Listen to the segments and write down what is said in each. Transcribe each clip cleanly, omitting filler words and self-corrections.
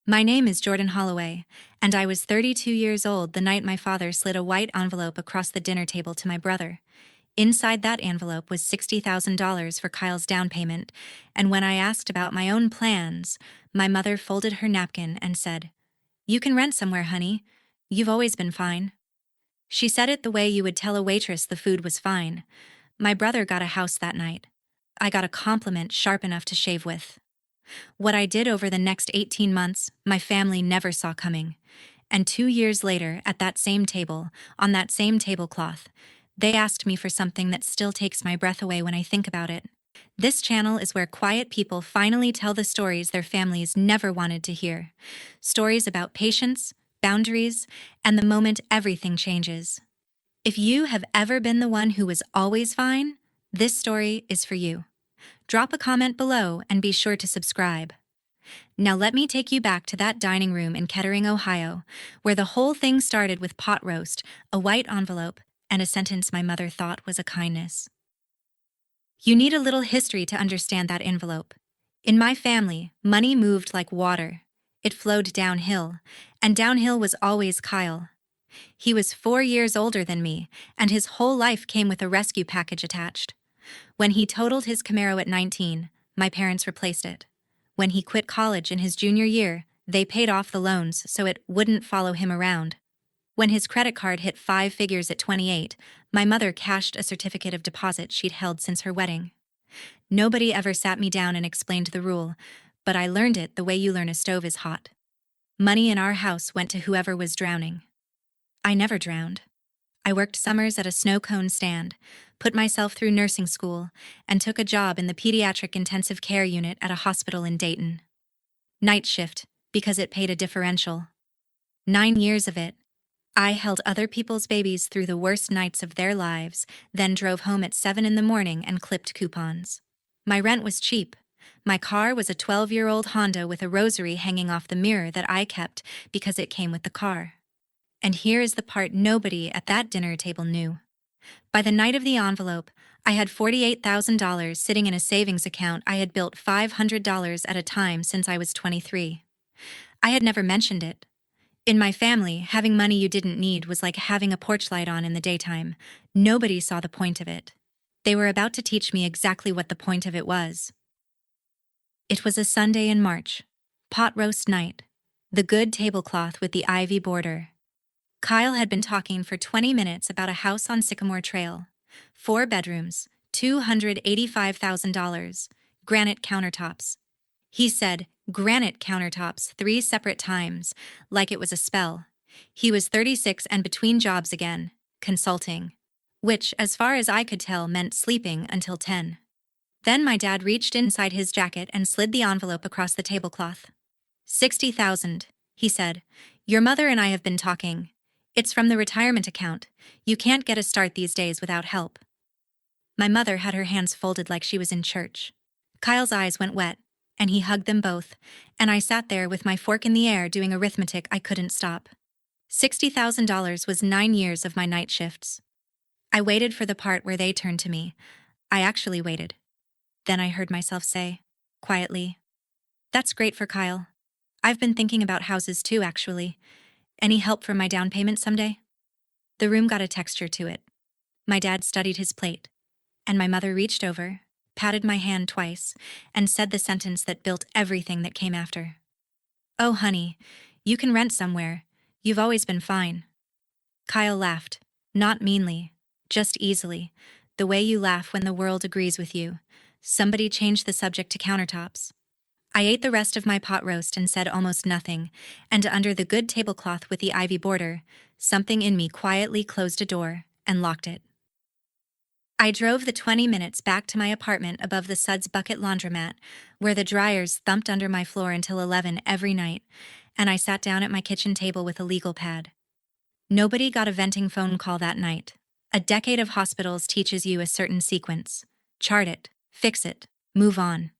My name is Jordan Holloway, and I was 32 years old the night my father slid a white envelope across the dinner table to my brother. Inside that envelope was $60,000 for Kyle's down payment, and when I asked about my own plans, my mother folded her napkin and said, "You can rent somewhere, honey. You've always been fine." She said it the way you would tell a waitress the food was fine. My brother got a house that night. I got a compliment sharp enough to shave with. What I did over the next 18 months, my family never saw coming. And 2 years later, at that same table, on that same tablecloth, they asked me for something that still takes my breath away when I think about it. This channel is where quiet people finally tell the stories their families never wanted to hear. Stories about patience, boundaries, and the moment everything changes. If you have ever been the one who was always fine, this story is for you. Drop a comment below and be sure to subscribe. Now let me take you back to that dining room in Kettering, Ohio, where the whole thing started with pot roast, a white envelope, and a sentence my mother thought was a kindness. You need a little history to understand that envelope. In my family, money moved like water. It flowed downhill, and downhill was always Kyle. He was 4 years older than me, and his whole life came with a rescue package attached. When he totaled his Camaro at 19, my parents replaced it. When he quit college in his junior year, they paid off the loans so it wouldn't follow him around. When his credit card hit 5 figures at 28, my mother cashed a certificate of deposit she'd held since her wedding. Nobody ever sat me down and explained the rule, but I learned it the way you learn a stove is hot. Money in our house went to whoever was drowning. I never drowned. I worked summers at a snow cone stand, put myself through nursing school, and took a job in the pediatric intensive care unit at a hospital in Dayton. Night shift, because it paid a differential. 9 years of it. I held other people's babies through the worst nights of their lives, then drove home at 7 in the morning and clipped coupons. My rent was cheap. My car was a 12-year-old Honda with a rosary hanging off the mirror that I kept because it came with the car. And here is the part nobody at that dinner table knew. By the night of the envelope, I had $48,000 sitting in a savings account I had built $500 at a time since I was 23. I had never mentioned it. In my family, having money you didn't need was like having a porch light on in the daytime. Nobody saw the point of it. They were about to teach me exactly what the point of it was. It was a Sunday in March. Pot roast night. The good tablecloth with the ivy border. Kyle had been talking for 20 minutes about a house on Sycamore Trail. 4 bedrooms, $285,000, granite countertops. He said granite countertops 3 separate times, like it was a spell. He was 36 and between jobs again, consulting, which, as far as I could tell, meant sleeping until 10. Then my dad reached inside his jacket and slid the envelope across the tablecloth. 60,000, he said. Your mother and I have been talking. It's from the retirement account. You can't get a start these days without help. My mother had her hands folded like she was in church. Kyle's eyes went wet, and he hugged them both, and I sat there with my fork in the air doing arithmetic I couldn't stop. $60,000 was 9 years of my night shifts. I waited for the part where they turned to me. I actually waited. Then I heard myself say, quietly, "That's great for Kyle. I've been thinking about houses too, actually. Any help for my down payment someday?" The room got a texture to it. My dad studied his plate, and my mother reached over, patted my hand twice, and said the sentence that built everything that came after. "Oh, honey, you can rent somewhere. You've always been fine." Kyle laughed, not meanly, just easily, the way you laugh when the world agrees with you. Somebody changed the subject to countertops. I ate the rest of my pot roast and said almost nothing, and under the good tablecloth with the ivy border, something in me quietly closed a door and locked it. I drove the 20 minutes back to my apartment above the Suds Bucket laundromat, where the dryers thumped under my floor until 11 every night, and I sat down at my kitchen table with a legal pad. Nobody got a venting phone call that night. A decade of hospitals teaches you a certain sequence. Chart it, fix it, move on.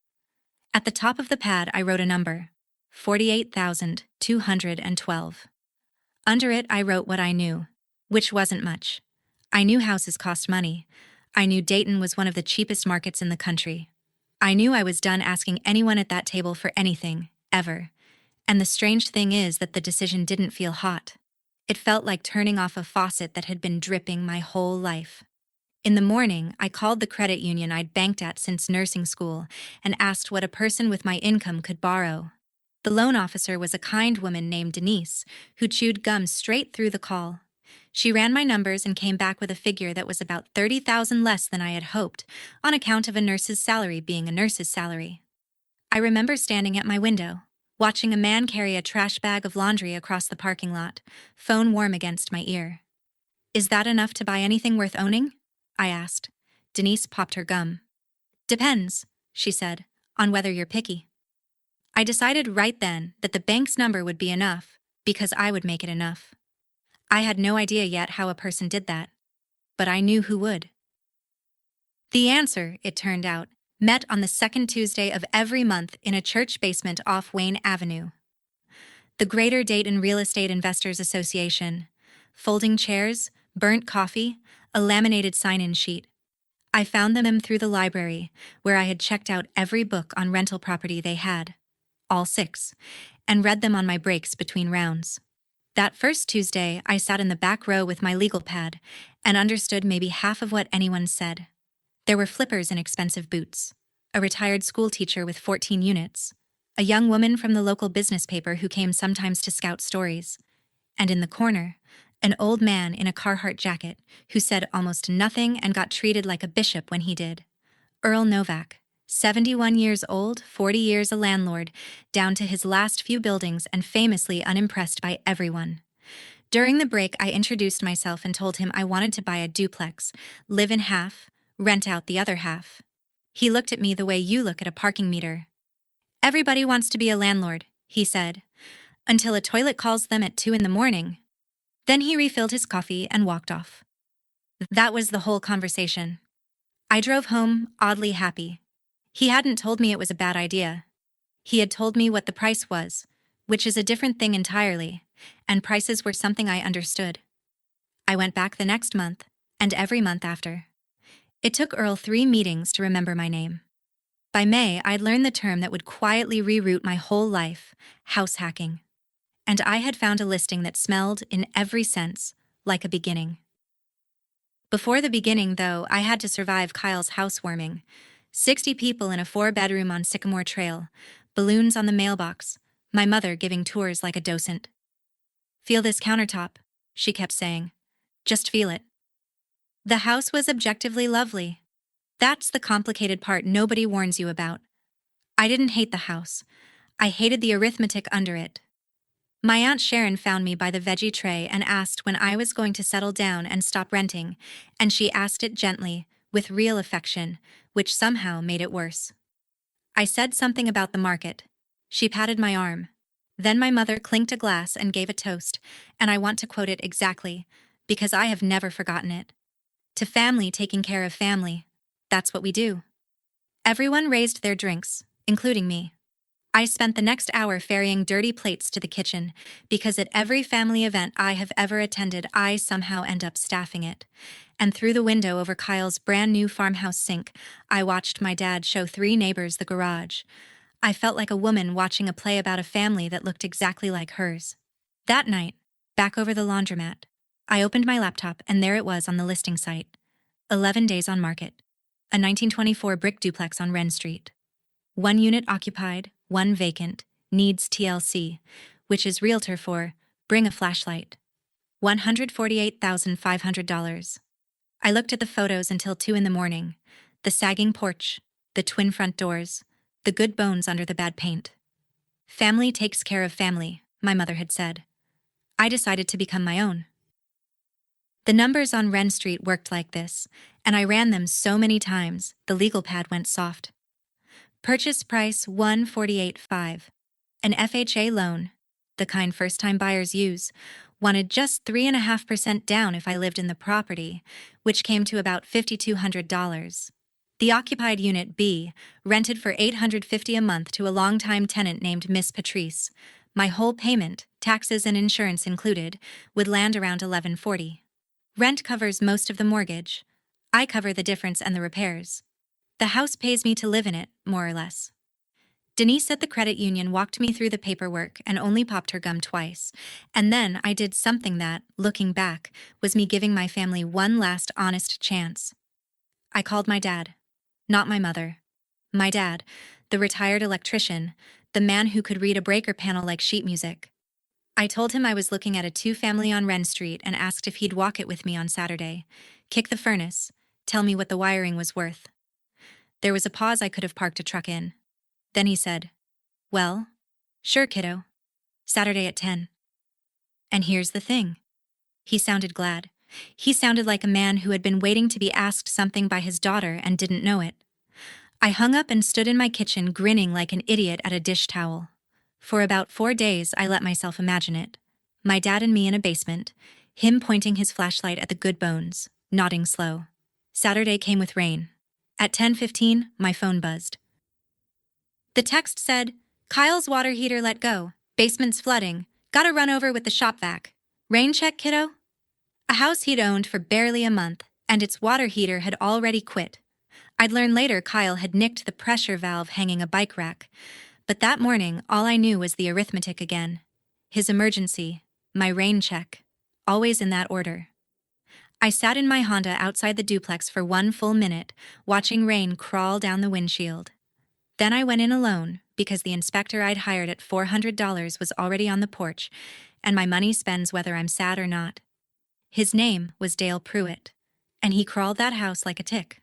At the top of the pad, I wrote a number, 48,212. Under it, I wrote what I knew, which wasn't much. I knew houses cost money. I knew Dayton was one of the cheapest markets in the country. I knew I was done asking anyone at that table for anything, ever. And the strange thing is that the decision didn't feel hot. It felt like turning off a faucet that had been dripping my whole life. In the morning, I called the credit union I'd banked at since nursing school and asked what a person with my income could borrow. The loan officer was a kind woman named Denise, who chewed gum straight through the call. She ran my numbers and came back with a figure that was about 30,000 less than I had hoped, on account of a nurse's salary being a nurse's salary. I remember standing at my window, watching a man carry a trash bag of laundry across the parking lot, phone warm against my ear. "Is that enough to buy anything worth owning?" I asked. Denise popped her gum. "Depends," she said, "on whether you're picky." I decided right then that the bank's number would be enough, because I would make it enough. I had no idea yet how a person did that, but I knew who would. The answer, it turned out, met on the second Tuesday of every month in a church basement off Wayne Avenue. The Greater Dayton Real Estate Investors Association. Folding chairs, burnt coffee, a laminated sign-in sheet. I found them through the library, where I had checked out every book on rental property they had, all 6, and read them on my breaks between rounds. That first Tuesday, I sat in the back row with my legal pad and understood maybe half of what anyone said. There were flippers in expensive boots, a retired school teacher with 14 units, a young woman from the local business paper who came sometimes to scout stories, and in the corner, an old man in a Carhartt jacket who said almost nothing and got treated like a bishop when he did. Earl Novak, 71 years old, 40 years a landlord, down to his last few buildings and famously unimpressed by everyone. During the break, I introduced myself and told him I wanted to buy a duplex, live in half, rent out the other half. He looked at me the way you look at a parking meter. "Everybody wants to be a landlord," he said, "until a toilet calls them at 2 in the morning." Then he refilled his coffee and walked off. That was the whole conversation. I drove home, oddly happy. He hadn't told me it was a bad idea. He had told me what the price was, which is a different thing entirely, and prices were something I understood. I went back the next month, and every month after. It took Earl 3 meetings to remember my name. By May, I'd learned the term that would quietly reroute my whole life: house hacking. And I had found a listing that smelled, in every sense, like a beginning. Before the beginning, though, I had to survive Kyle's housewarming. 60 people in a 4-bedroom on Sycamore Trail, balloons on the mailbox, my mother giving tours like a docent. "Feel this countertop," she kept saying. "Just feel it." The house was objectively lovely. That's the complicated part nobody warns you about. I didn't hate the house. I hated the arithmetic under it. My Aunt Sharon found me by the veggie tray and asked when I was going to settle down and stop renting, and she asked it gently, with real affection, which somehow made it worse. I said something about the market. She patted my arm. Then my mother clinked a glass and gave a toast, and I want to quote it exactly, because I have never forgotten it. "To family taking care of family. That's what we do." Everyone raised their drinks, including me. I spent the next hour ferrying dirty plates to the kitchen, because at every family event I have ever attended, I somehow end up staffing it. And through the window over Kyle's brand new farmhouse sink, I watched my dad show 3 neighbors the garage. I felt like a woman watching a play about a family that looked exactly like hers. That night, back over the laundromat, I opened my laptop and there it was on the listing site. 11 days on market. A 1924 brick duplex on Wren Street. 1 unit occupied, 1 vacant, needs TLC, which is realtor for "bring a flashlight." $148,500. I looked at the photos until 2 in the morning. The sagging porch, the twin front doors, the good bones under the bad paint. Family takes care of family, my mother had said. I decided to become my own. The numbers on Wren Street worked like this, and I ran them so many times, the legal pad went soft. Purchase price $148,500. An FHA loan, the kind first-time buyers use, wanted just 3.5% down if I lived in the property, which came to about $5,200. The occupied Unit B rented for $850 a month to a longtime tenant named Miss Patrice. My whole payment, taxes and insurance included, would land around $1,140. Rent covers most of the mortgage. I cover the difference and the repairs. The house pays me to live in it, more or less. Denise said the credit union walked me through the paperwork and only popped her gum twice. And then I did something that, looking back, was me giving my family one last honest chance. I called my dad. Not my mother. My dad, the retired electrician, the man who could read a breaker panel like sheet music. I told him I was looking at a two-family on Wren Street and asked if he'd walk it with me on Saturday. Kick the furnace. Tell me what the wiring was worth. There was a pause I could have parked a truck in. Then he said, "Well, sure, kiddo. Saturday at 10. And here's the thing. He sounded glad. He sounded like a man who had been waiting to be asked something by his daughter and didn't know it. I hung up and stood in my kitchen grinning like an idiot at a dish towel. For about 4 days, I let myself imagine it. My dad and me in a basement, him pointing his flashlight at the good bones, nodding slow. Saturday came with rain. At 10:15, my phone buzzed. The text said, "Kyle's water heater let go. Basement's flooding. Gotta run over with the shop vac. Rain check, kiddo?" A house he'd owned for barely a month, and its water heater had already quit. I'd learn later Kyle had nicked the pressure valve hanging a bike rack. But that morning, all I knew was the arithmetic again. His emergency, my rain check, always in that order. I sat in my Honda outside the duplex for 1 full minute, watching rain crawl down the windshield. Then I went in alone, because the inspector I'd hired at $400 was already on the porch, and my money spends whether I'm sad or not. His name was Dale Pruitt, and he crawled that house like a tick.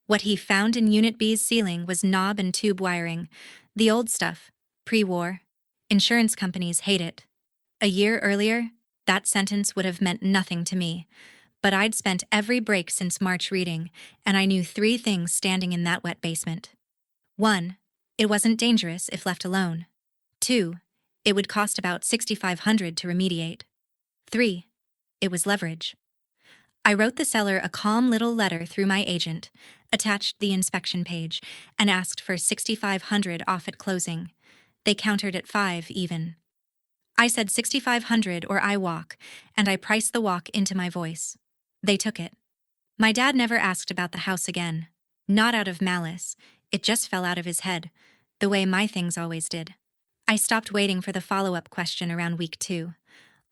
What he found in Unit B's ceiling was knob and tube wiring, the old stuff, pre-war. Insurance companies hate it. A year earlier, that sentence would have meant nothing to me, but I'd spent every break since March reading, and I knew 3 things standing in that wet basement. 1, it wasn't dangerous if left alone. 2, it would cost about $6,500 to remediate. 3, it was leverage. I wrote the seller a calm little letter through my agent, attached the inspection page, and asked for $6,500 off at closing. They countered at 5 even. I said $6,500 or I walk, and I priced the walk into my voice. They took it. My dad never asked about the house again. Not out of malice, it just fell out of his head, the way my things always did. I stopped waiting for the follow-up question around week 2.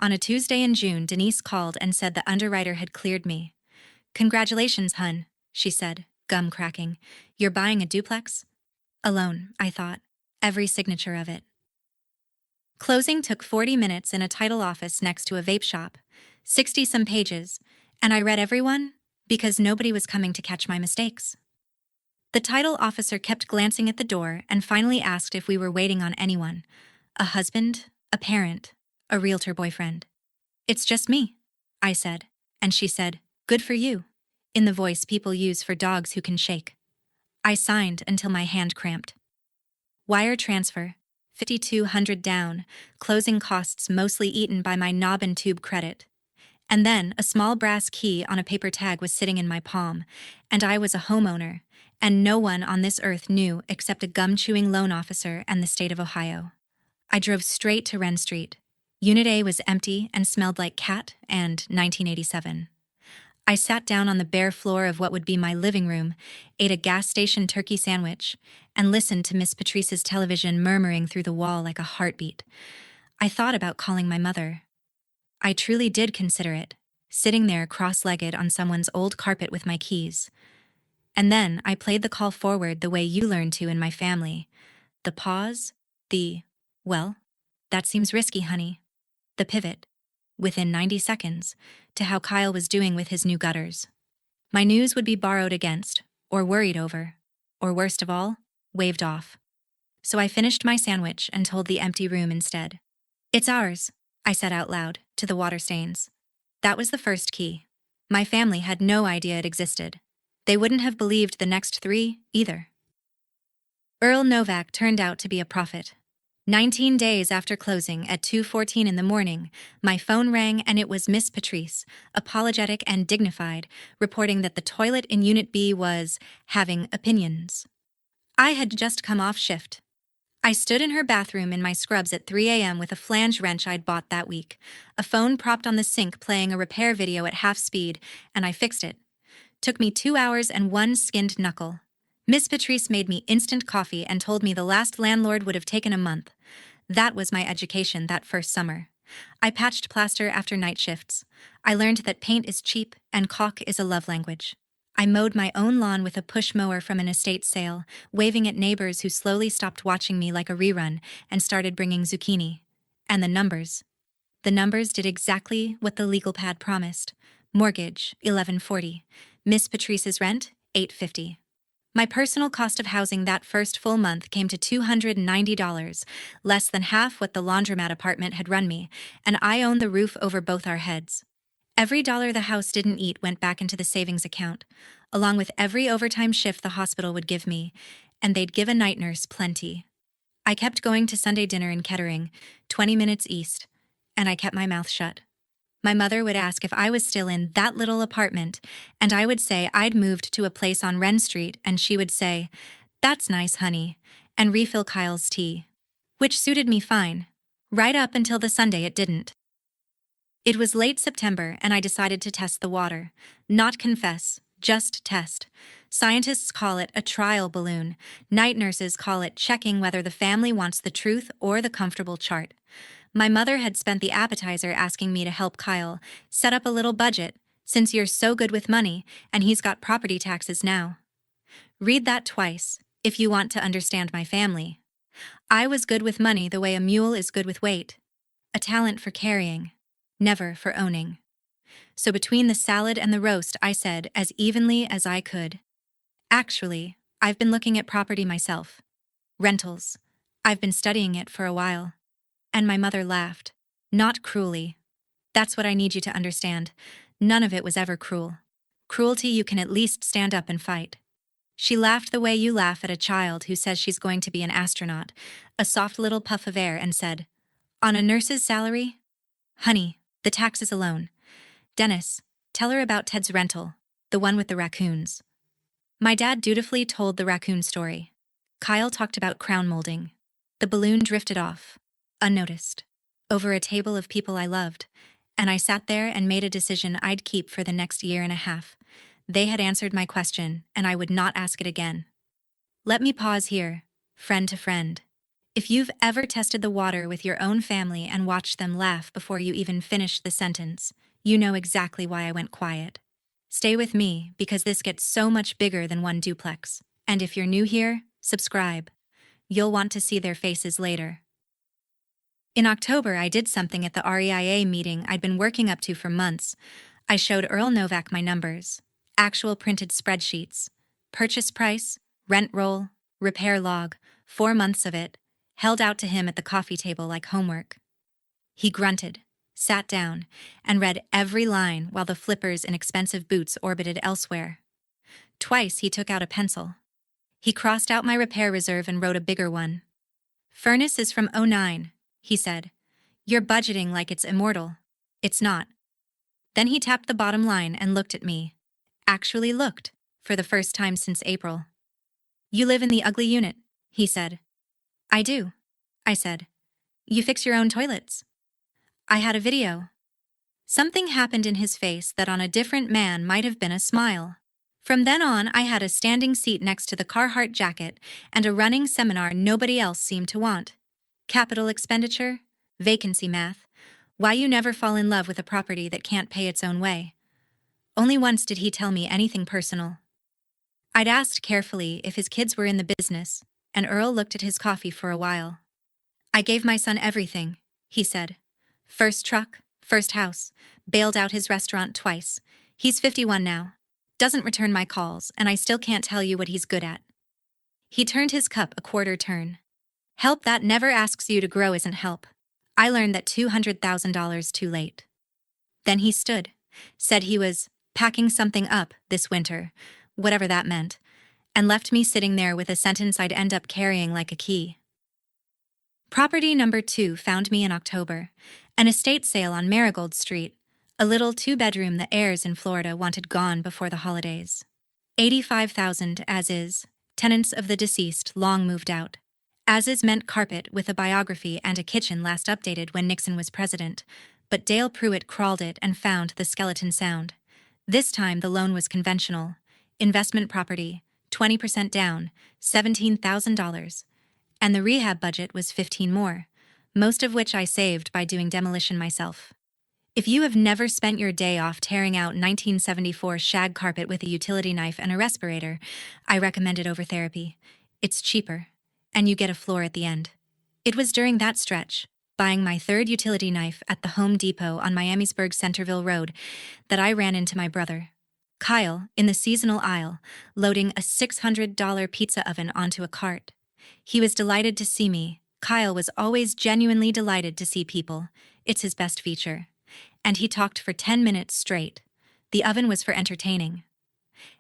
On a Tuesday in June, Denise called and said the underwriter had cleared me. "Congratulations, hun," she said, gum cracking. "You're buying a duplex?" Alone, I thought. Every signature of it. Closing took 40 minutes in a title office next to a vape shop, 60-some pages, and I read every one because nobody was coming to catch my mistakes. The title officer kept glancing at the door and finally asked if we were waiting on anyone. A husband, a parent, a realtor boyfriend. "It's just me," I said, and she said, "Good for you," in the voice people use for dogs who can shake. I signed until my hand cramped. Wire transfer, $5,200 down, closing costs mostly eaten by my knob and tube credit. And then a small brass key on a paper tag was sitting in my palm, and I was a homeowner, and no one on this earth knew except a gum-chewing loan officer and the state of Ohio. I drove straight to Wren Street. Unit A was empty and smelled like cat and 1987. I sat down on the bare floor of what would be my living room, ate a gas station turkey sandwich, and listened to Miss Patrice's television murmuring through the wall like a heartbeat. I thought about calling my mother. I truly did consider it, sitting there cross-legged on someone's old carpet with my keys. And then I played the call forward the way you learned to in my family. The pause, well, that seems risky, honey. The pivot, within 90 seconds, to how Kyle was doing with his new gutters. My news would be borrowed against, or worried over, or worst of all, waved off. So I finished my sandwich and told the empty room instead. "It's ours," I said out loud, to the water stains. That was the first key. My family had no idea it existed. They wouldn't have believed the next 3, either. Earl Novak turned out to be a prophet. 19 days after closing at 2:14 in the morning, my phone rang and it was Miss Patrice, apologetic and dignified, reporting that the toilet in Unit B was having opinions. I had just come off shift. I stood in her bathroom in my scrubs at 3 a.m. with a flange wrench I'd bought that week, a phone propped on the sink playing a repair video at half speed, and I fixed it. Took me 2 hours and 1 skinned knuckle. Miss Patrice made me instant coffee and told me the last landlord would have taken a month. That was my education that first summer. I patched plaster after night shifts. I learned that paint is cheap and caulk is a love language. I mowed my own lawn with a push mower from an estate sale, waving at neighbors who slowly stopped watching me like a rerun and started bringing zucchini. And the numbers. The numbers did exactly what the legal pad promised. Mortgage, $1140. Miss Patrice's rent, $850. My personal cost of housing that first full month came to $290, less than half what the laundromat apartment had run me, and I owned the roof over both our heads. Every dollar the house didn't eat went back into the savings account, along with every overtime shift the hospital would give me, and they'd give a night nurse plenty. I kept going to Sunday dinner in Kettering, 20 minutes east, and I kept my mouth shut. My mother would ask if I was still in that little apartment, and I would say I'd moved to a place on Wren Street, and she would say, "That's nice, honey," and refill Kyle's tea. Which suited me fine. Right up until the Sunday it didn't. It was late September, and I decided to test the water. Not confess, just test. Scientists call it a trial balloon. Night nurses call it checking whether the family wants the truth or the comfortable chart. My mother had spent the appetizer asking me to help Kyle set up a little budget, since you're so good with money and he's got property taxes now. Read that twice, if you want to understand my family. I was good with money the way a mule is good with weight. A talent for carrying, never for owning. So between the salad and the roast, I said as evenly as I could, "Actually, I've been looking at property myself. Rentals. I've been studying it for a while." And my mother laughed. Not cruelly. That's what I need you to understand. None of it was ever cruel. Cruelty you can at least stand up and fight. She laughed the way you laugh at a child who says she's going to be an astronaut, a soft little puff of air, and said, "On a nurse's salary? Honey, the taxes alone. Dennis, tell her about Ted's rental, the one with the raccoons." My dad dutifully told the raccoon story. Kyle talked about crown molding. The balloon drifted off, unnoticed, over a table of people I loved, and I sat there and made a decision I'd keep for the next year and a half. They had answered my question, and I would not ask it again. Let me pause here, friend to friend. If you've ever tested the water with your own family and watched them laugh before you even finished the sentence, you know exactly why I went quiet. Stay with me, because this gets so much bigger than one duplex. And if you're new here, subscribe. You'll want to see their faces later. In October, I did something at the REIA meeting I'd been working up to for months. I showed Earl Novak my numbers, actual printed spreadsheets, purchase price, rent roll, repair log, 4 months of it, held out to him at the coffee table like homework. He grunted, sat down, and read every line while the flippers in expensive boots orbited elsewhere. Twice he took out a pencil. He crossed out my repair reserve and wrote a bigger one. "Furnace is from '09, he said. "You're budgeting like it's immortal. It's not." Then he tapped the bottom line and looked at me. Actually looked, for the first time since April. "You live in the ugly unit," he said. "I do," I said. "You fix your own toilets." I had a video. Something happened in his face that on a different man might have been a smile. From then on, I had a standing seat next to the Carhartt jacket and a running seminar nobody else seemed to want. Capital expenditure, vacancy math, why you never fall in love with a property that can't pay its own way. Only once did he tell me anything personal. I'd asked carefully if his kids were in the business, and Earl looked at his coffee for a while. "I gave my son everything," he said. "First truck, first house, bailed out his restaurant twice. He's 51 now. Doesn't return my calls, and I still can't tell you what he's good at." He turned his cup a quarter turn. "Help that never asks you to grow isn't help. I learned that $200,000 too late." Then he stood, said he was packing something up this winter, whatever that meant, and left me sitting there with a sentence I'd end up carrying like a key. Property number 2 found me in October, an estate sale on Marigold Street, a little 2-bedroom the heirs in Florida wanted gone before the holidays. $85,000 as is, tenants of the deceased long moved out. As is meant carpet with a biography and a kitchen last updated when Nixon was president, but Dale Pruitt crawled it and found the skeleton sound. This time the loan was conventional. Investment property, 20% down, $17,000. And the rehab budget was 15 more, most of which I saved by doing demolition myself. If you have never spent your day off tearing out 1974 shag carpet with a utility knife and a respirator, I recommend it over therapy. It's cheaper, and you get a floor at the end. It was during that stretch, buying my third utility knife at the Home Depot on Miamisburg Centerville Road, that I ran into my brother, Kyle, in the seasonal aisle, loading a $600 pizza oven onto a cart. He was delighted to see me. Kyle was always genuinely delighted to see people. It's his best feature. And he talked for 10 minutes straight. The oven was for entertaining.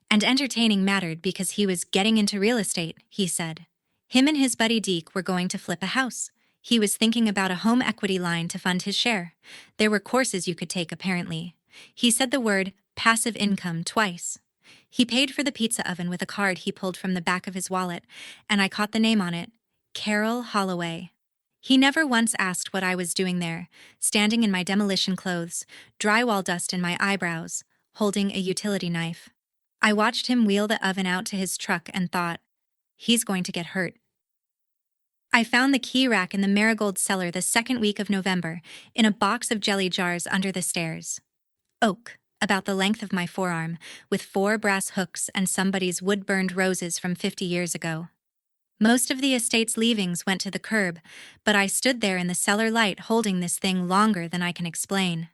And entertaining mattered because he was getting into real estate, he said. Him and his buddy Deke were going to flip a house. He was thinking about a home equity line to fund his share. There were courses you could take, apparently. He said the word passive income twice. He paid for the pizza oven with a card he pulled from the back of his wallet, and I caught the name on it, Carol Holloway. He never once asked what I was doing there, standing in my demolition clothes, drywall dust in my eyebrows, holding a utility knife. I watched him wheel the oven out to his truck and thought, he's going to get hurt. I found the key rack in the Marigold cellar the second week of November, in a box of jelly jars under the stairs. Oak, about the length of my forearm, with 4 brass hooks and somebody's wood-burned roses from 50 years ago. Most of the estate's leavings went to the curb, but I stood there in the cellar light holding this thing longer than I can explain.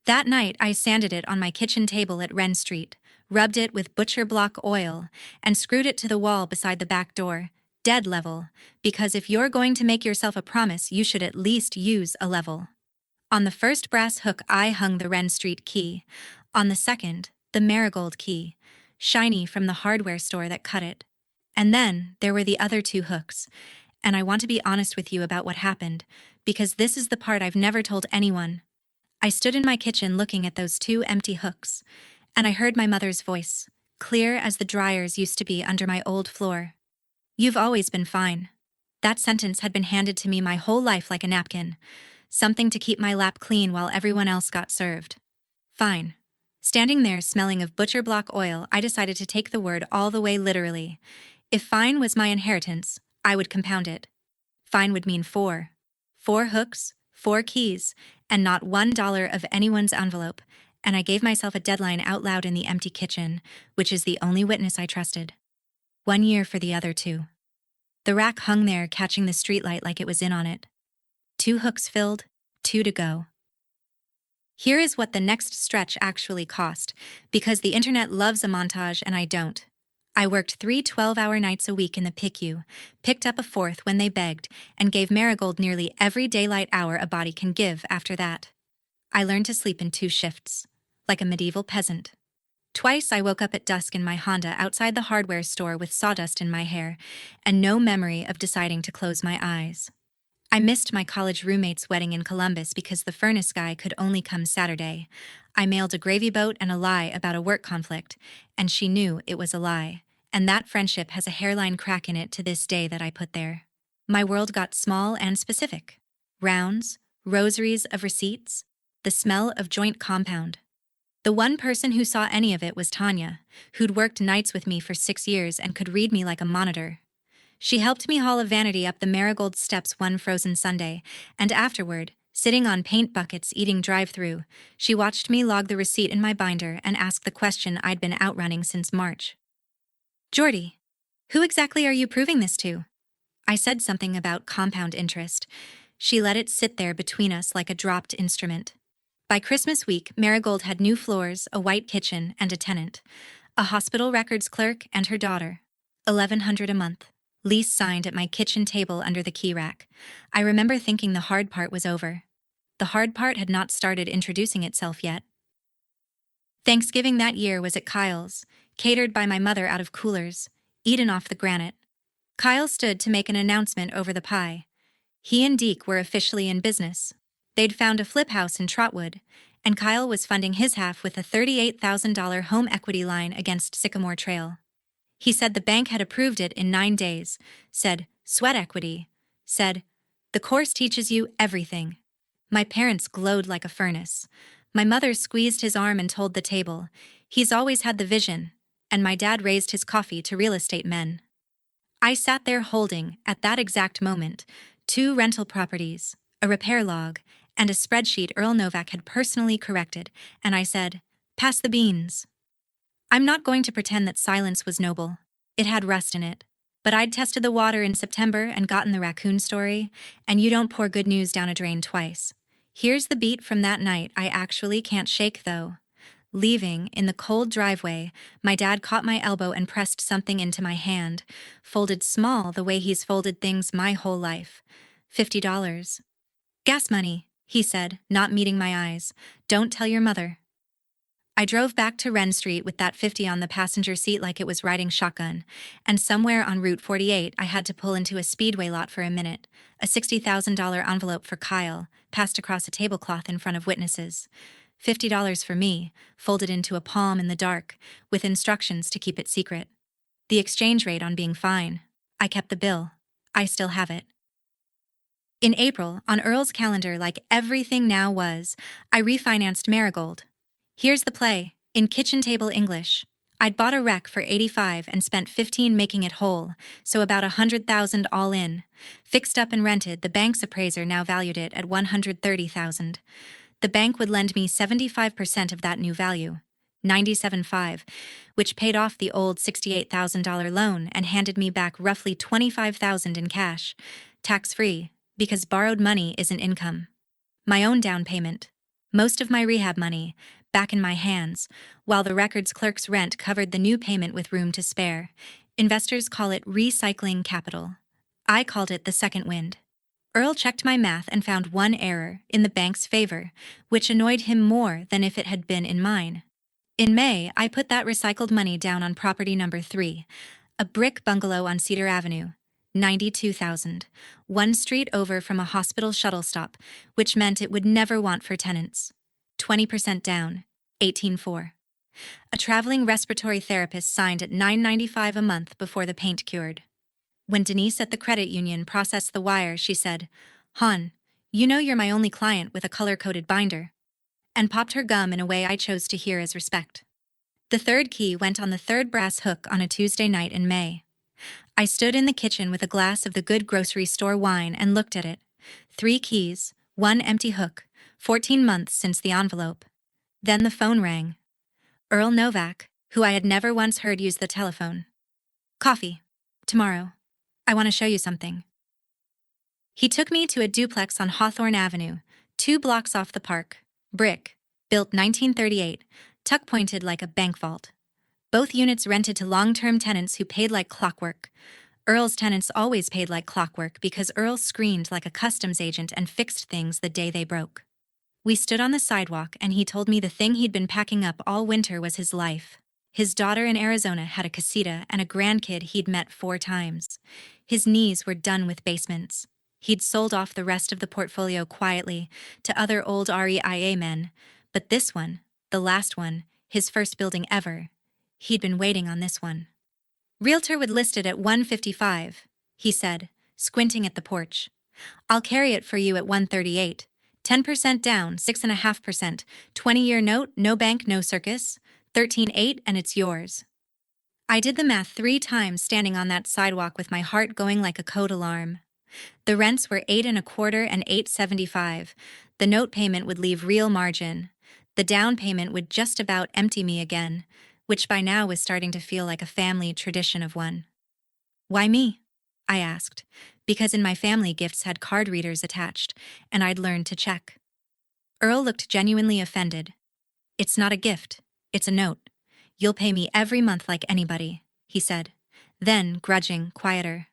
That night I sanded it on my kitchen table at Wren Street, rubbed it with butcher block oil, and screwed it to the wall beside the back door, dead level, because if you're going to make yourself a promise, you should at least use a level. On the first brass hook I hung the Wren Street key. On the second, the Marigold key, shiny from the hardware store that cut it. And then there were the other 2 hooks. And I want to be honest with you about what happened, because this is the part I've never told anyone. I stood in my kitchen looking at those 2 empty hooks, and I heard my mother's voice, clear as the dryers used to be under my old floor. You've always been fine. That sentence had been handed to me my whole life like a napkin, something to keep my lap clean while everyone else got served. Fine. Standing there smelling of butcher block oil, I decided to take the word all the way literally. If fine was my inheritance, I would compound it. Fine would mean 4. 4 hooks, 4 keys, and not $1 of anyone's envelope, and I gave myself a deadline out loud in the empty kitchen, which is the only witness I trusted. 1 year for the other 2. The rack hung there catching the streetlight like it was in on it. 2 hooks filled, 2 to go. Here is what the next stretch actually cost, because the internet loves a montage and I don't. I worked 3 12-hour nights a week in the PICU, picked up a 4th when they begged, and gave Marigold nearly every daylight hour a body can give after that. I learned to sleep in 2 shifts, like a medieval peasant. Twice I woke up at dusk in my Honda outside the hardware store with sawdust in my hair, and no memory of deciding to close my eyes. I missed my college roommate's wedding in Columbus because the furnace guy could only come Saturday. I mailed a gravy boat and a lie about a work conflict, and she knew it was a lie. And that friendship has a hairline crack in it to this day that I put there. My world got small and specific. Rounds, rosaries of receipts, the smell of joint compound. The one person who saw any of it was Tanya, who'd worked nights with me for 6 years and could read me like a monitor. She helped me haul a vanity up the Marigold steps one frozen Sunday, and afterward, sitting on paint buckets eating drive-through, she watched me log the receipt in my binder and ask the question I'd been outrunning since March. Jordy, who exactly are you proving this to? I said something about compound interest. She let it sit there between us like a dropped instrument. By Christmas week, Marigold had new floors, a white kitchen, and a tenant. A hospital records clerk and her daughter. $1,100 a month. Lease signed at my kitchen table under the key rack. I remember thinking the hard part was over. The hard part had not started introducing itself yet. Thanksgiving that year was at Kyle's, catered by my mother out of coolers, eaten off the granite. Kyle stood to make an announcement over the pie. He and Deke were officially in business. They'd found a flip house in Trotwood, and Kyle was funding his half with a $38,000 home equity line against Sycamore Trail. He said the bank had approved it in 9 days, said, sweat equity, said, the course teaches you everything. My parents glowed like a furnace. My mother squeezed his arm and told the table, he's always had the vision. and my dad raised his coffee to real estate men. I sat there holding, at that exact moment, 2 rental properties, a repair log, and a spreadsheet Earl Novak had personally corrected, and I said, "Pass the beans." I'm not going to pretend that silence was noble. It had rust in it. But I'd tested the water in September and gotten the raccoon story, and you don't pour good news down a drain twice. Here's the beat from that night I actually can't shake, though. Leaving, in the cold driveway, my dad caught my elbow and pressed something into my hand, folded small the way he's folded things my whole life. $50. Gas money, he said, not meeting my eyes. Don't tell your mother. I drove back to Wren Street with that 50 on the passenger seat like it was riding shotgun, and somewhere on Route 48 I had to pull into a speedway lot for a minute. A $60,000 envelope for Kyle, passed across a tablecloth in front of witnesses. $50 for me, folded into a palm in the dark, with instructions to keep it secret. The exchange rate on being fine. I kept the bill. I still have it. In April, on Earl's calendar like everything now was, I refinanced Marigold. Here's the play, in kitchen table English. I'd bought a wreck for 85 and spent 15 making it whole, so about 100,000 all in. Fixed up and rented, the bank's appraiser now valued it at 130,000. The bank would lend me 75% of that new value, 97.5, which paid off the old $68,000 loan and handed me back roughly 25,000 in cash, tax-free, because borrowed money isn't income. My own down payment, most of my rehab money, back in my hands, while the records clerk's rent covered the new payment with room to spare. Investors call it recycling capital. I called it the second wind. Earl checked my math and found one error, in the bank's favor, which annoyed him more than if it had been in mine. In May, I put that recycled money down on property number 3, a brick bungalow on Cedar Avenue, 92,000, one street over from a hospital shuttle stop, which meant it would never want for tenants. 20% down, 18.4. A traveling respiratory therapist signed at $9.95 a month before the paint cured. When Denise at the credit union processed the wire, she said, "Hon, you know you're my only client with a color-coded binder," and popped her gum in a way I chose to hear as respect. The third key went on the third brass hook on a Tuesday night in May. I stood in the kitchen with a glass of the good grocery store wine and looked at it. 3 keys, 1 empty hook, 14 months since the envelope. Then the phone rang. Earl Novak, who I had never once heard use the telephone. "Coffee. Tomorrow. I want to show you something." He took me to a duplex on Hawthorne Avenue, 2 blocks off the park. Brick. Built 1938, tuck-pointed like a bank vault. Both units rented to long-term tenants who paid like clockwork. Earl's tenants always paid like clockwork because Earl screened like a customs agent and fixed things the day they broke. We stood on the sidewalk and he told me the thing he'd been packing up all winter was his life. His daughter in Arizona had a casita and a grandkid he'd met 4 times. His knees were done with basements. He'd sold off the rest of the portfolio quietly to other old REIA men, but this one, the last one, his first building ever, he'd been waiting on this one. "Realtor would list it at 155, he said, squinting at the porch. "I'll carry it for you at 138. 10% down, 6.5%, 20-year note, no bank, no circus, 13.8 and it's yours." I did the math 3 times standing on that sidewalk with my heart going like a code alarm. The rents were 8.25 and 8.75. The note payment would leave real margin. The down payment would just about empty me again, which by now was starting to feel like a family tradition of one. "Why me?" I asked, because in my family gifts had card readers attached, and I'd learned to check. Earl looked genuinely offended. "It's not a gift, it's a note. You'll pay me every month like anybody," he said. Then, grudging, quieter.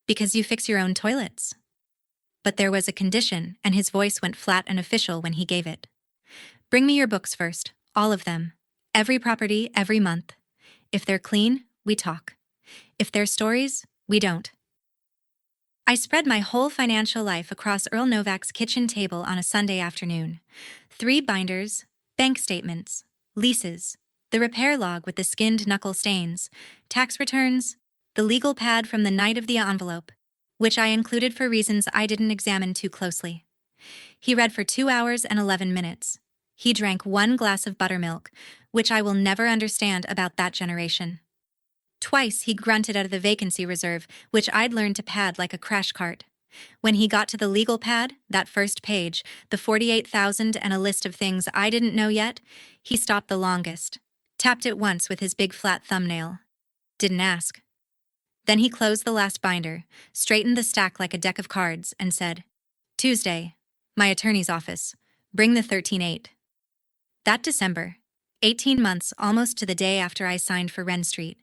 "Because you fix your own toilets." But there was a condition, and his voice went flat and official when he gave it. "Bring me your books first, all of them. Every property, every month. If they're clean, we talk. If they're stories, we don't." I spread my whole financial life across Earl Novak's kitchen table on a Sunday afternoon. 3 binders, bank statements, leases, the repair log with the skinned knuckle stains, tax returns, the legal pad from the night of the envelope, which I included for reasons I didn't examine too closely. He read for 2 hours and 11 minutes. He drank 1 glass of buttermilk, which I will never understand about that generation. Twice he grunted out of the vacancy reserve, which I'd learned to pad like a crash cart. When he got to the legal pad, that first page, the 48,000 and a list of things I didn't know yet, he stopped the longest, tapped it once with his big flat thumbnail. Didn't ask. Then he closed the last binder, straightened the stack like a deck of cards, and said, Tuesday, my attorney's office. Bring the 13-8. That December, 18 months almost to the day after I signed for Wren Street,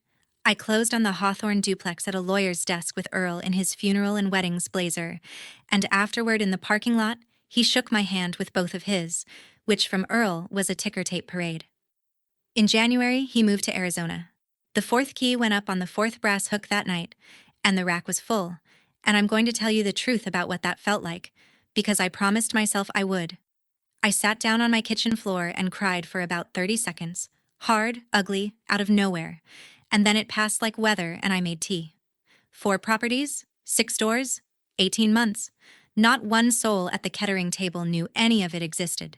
I closed on the Hawthorne duplex at a lawyer's desk with Earl in his funeral and weddings blazer, and afterward in the parking lot, he shook my hand with both of his, which from Earl was a ticker tape parade. In January, he moved to Arizona. The fourth key went up on the fourth brass hook that night, and the rack was full, and I'm going to tell you the truth about what that felt like, because I promised myself I would. I sat down on my kitchen floor and cried for about 30 seconds, hard, ugly, out of nowhere, and then it passed like weather and I made tea. 4 properties, 6 doors, 18 months. Not one soul at the Kettering table knew any of it existed.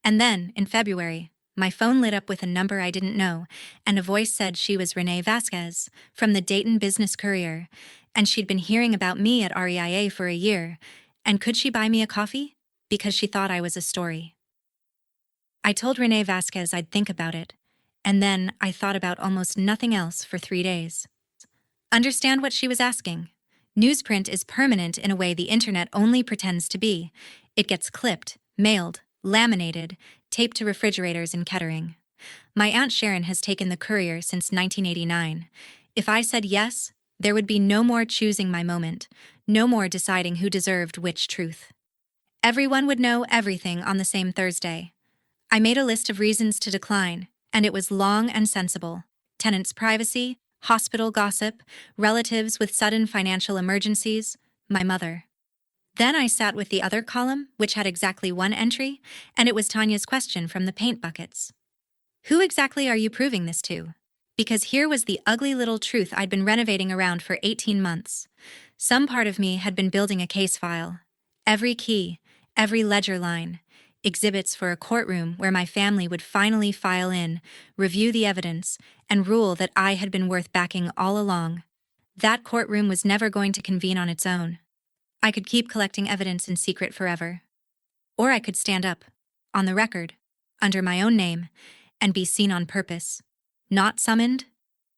And then, in February, my phone lit up with a number I didn't know, and a voice said she was Renee Vasquez from the Dayton Business Courier, and she'd been hearing about me at REIA for a year, and could she buy me a coffee? Because she thought I was a story. I told Renee Vasquez I'd think about it, and then I thought about almost nothing else for 3 days. Understand what she was asking? Newsprint is permanent in a way the internet only pretends to be. It gets clipped, mailed, laminated, taped to refrigerators in Kettering. My Aunt Sharon has taken the Courier since 1989. If I said yes, there would be no more choosing my moment, no more deciding who deserved which truth. Everyone would know everything on the same Thursday. I made a list of reasons to decline, and it was long and sensible. Tenants' privacy, hospital gossip, relatives with sudden financial emergencies, my mother. Then I sat with the other column, which had exactly 1 entry, and it was Tanya's question from the paint buckets. Who exactly are you proving this to? Because here was the ugly little truth I'd been renovating around for 18 months. Some part of me had been building a case file. Every key, every ledger line, exhibits for a courtroom where my family would finally file in, review the evidence, and rule that I had been worth backing all along. That courtroom was never going to convene on its own. I could keep collecting evidence in secret forever. Or I could stand up, on the record, under my own name, and be seen on purpose. Not summoned,